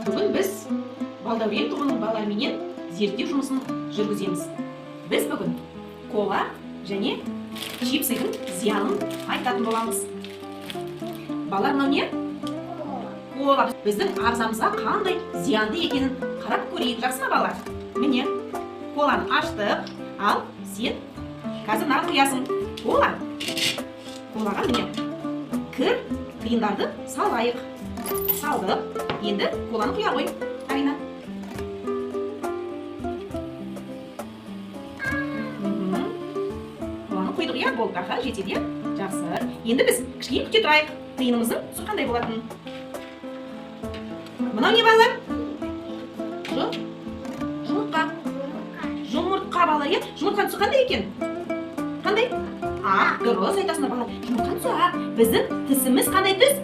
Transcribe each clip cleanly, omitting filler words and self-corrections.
Бүгін біз Балдәурен тобының балаларымен зерттеу жұмысын жүргіземіз. Біз бүгін кола және чипсыдың зиянын айтатын боламыз. Балалар, мынау не? Кола біздің ағзамызға қандай зиянды екенін қарап көрейік, жақсы ма балалар? Міне, коланы аштық, ал сен қазір мынаны құясың. Колаға міне кір тиындарды салайық. Салдық. Енді коланы құя ғой, Арина. Коланы құйдық, иә, болды. Аха, жетеді. Жақсы. Енді біз кішкене күте тұрайық. Тиынымыздың түсі қандай болатынын. Мынау не, балалар? Жұмыртқа. Жұмыртқа, балалар, иә? Жұмыртқаның түсі қандай екен? Қандай? Дұрыс айтасыңдар, балалар. Жұмыртқаның түсі ақ. Біздің тісіміз қандай түс?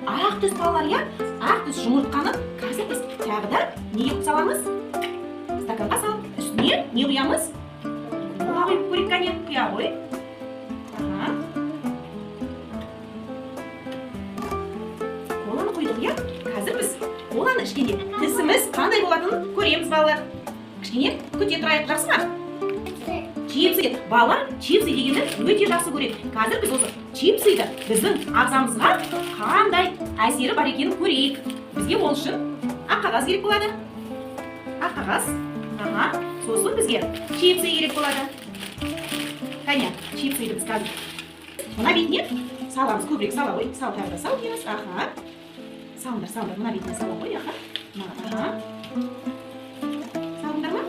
Ақ түс, балалар, иә? Ақ түс жұмыртқаны қазір біз тағы да неге саламыз? Стаканға салып, үстіне не құямыз? Кола құйып көрейік, кәне, құя ғой. Коланы құйдық, иә? Қазір біз коланы ішкенде тісіміз қандай болатынын көреміз, балалар. Кішкене күте тұрайық, жақсы ма? Чипсы. Балалар чипсы дегенді өте жақсы көреді. Қазір біз осы чипсыды біздің ағзамызға қандай әсері бар екенін көрейік. Бізге ол үшін ақ қағаз керек болады. Ақ қағаз. Сосын бізге чипсы керек болады. Кәне, чипсыды біз қазір мына бетіне саламыз. Көбірек сала ғой. Сал, тағы да сал дейміз. Салыңдар, мына бетіне сала ғой. Салыңдар ма?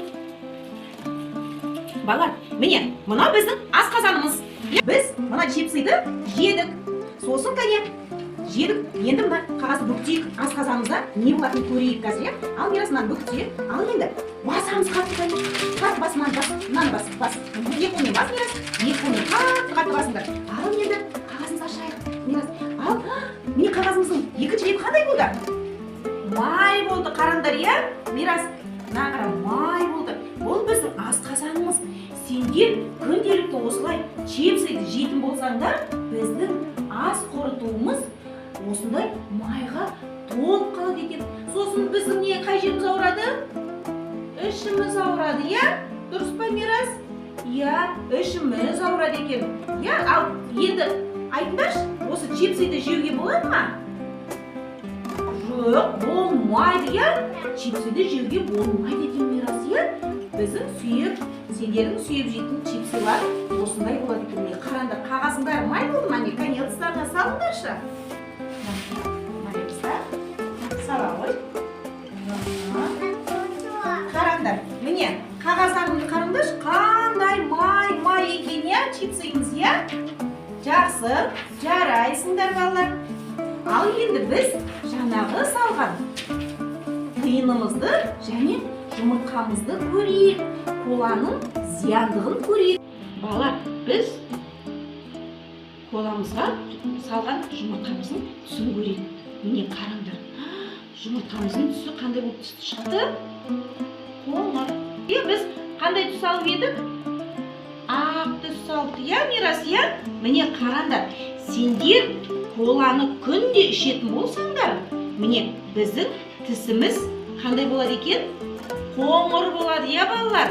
Балалар, міне, мына біздің асқазанымыз. Біз мына чипсыды жедік. Сосын кәне, жедік. Енді мына қағазды бүктейік. Асқазанымызда не болатынын көрейік қазір. Ал мирасынан бүкте. Ал енді басамыз қатты кәне. Қатты бас, мынаны бас. Екі қолмен бас, Мирас. Екі қолмен қатты басыңдар. Ал енді қағазымызды ашайық, Мирас. Ал, міне қағазымыздың екінші беті қандай болды? Май болды, қараңдар, иә? Мирас, мына қара, май болды. Бұл біздің асқазанымыз. Сендер күнделікті осылай чипсыды жейтін болсаңдар, біздің ас қорытуымыз осындай майға толып қалады екен. Сосын біздің не, қай жеріміз ауырады? Ішіміз ауырады, иә? Дұрыс па, Мирас? Иә, ішіміз ауырады екен. Иә, ал енді айтыңдаршы, осы чипсыды жеуге болады ма? Жоқ, болмайды, иә? Чипсыды жеуге болмайды екен, Мирас, иә? Біздің сендердің сүйіп жейтін чипсылар осындай болады екен. Қараңдар, қағазыңдар май болды ма? Кәне, ыдыстарына салыңдаршы. Сала ғой. Қараңдар, міне, қағаздарымды қараңдаршы, қандай май екен, иә? Чипсыйымыз, иә? Жақсы, жарайсыңдар, балалар. Ал енді біз жаңағы салған тиынымызды және жұмыртқамызды көрейік. Коланың зияндығын көрейік. Балалар, біз коламызға салған жұмыртқамыздың түсін көрейік. Міне, қараңдар. Жұмыртқамыздың түсі қандай болып шықты? Қоңыр. Біз қандай түс алып едік? Ақ түс салды, иә, Мирас, иә? Міне, қараңдар. Сендер коланы күнде ішетін болсаңдар, міне, біздің тісіміз қандай болады екен? Қоңыр болады, иә, балалар?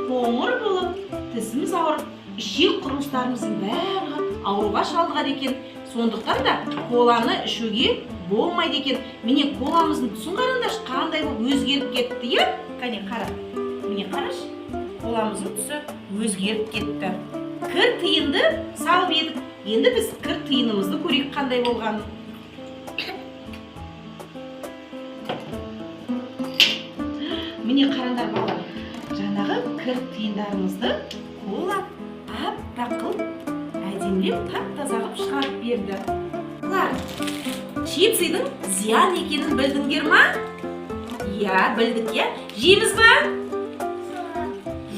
Қоңыр болып, тісіміз ауырып, ішек құрылыстарымыздың бәрі ауруға шалдығады екен. Сондықтан да коланы ішуге болмайды екен. Міне, коламыздың түсін қараңдаршы, қандай болып өзгеріп кетті, иә? Кәне, қара. Міне, қарашы. Коламыздың түсі өзгеріп кетті. Кір тиынды салып едік. Енді біз кір тиынымызды көрейік қандай болғанын. Міне, қараңдар, балалар. Жаңағы кір тиындарымызды кола аппақ қылып, әдемілеп тап-таза қылып шығарып берді. Балалар, чипсыдың зиян екенін білдіңдер ма? Иә, білдік, иә? Жейміз ба?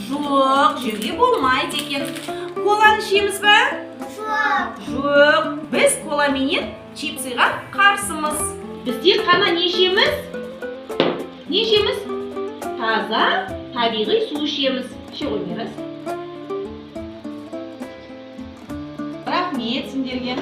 Жоқ, жеуге болмайды екен. Коланы ішеміз ба? Жоқ. Біз коламенен чипсыға қарсымыз. Біз тек қана не ішеміз? Не ішеміз? Таза, табиғи су ішеміз. Іше ғой, Мирас. Рахмет сендерге.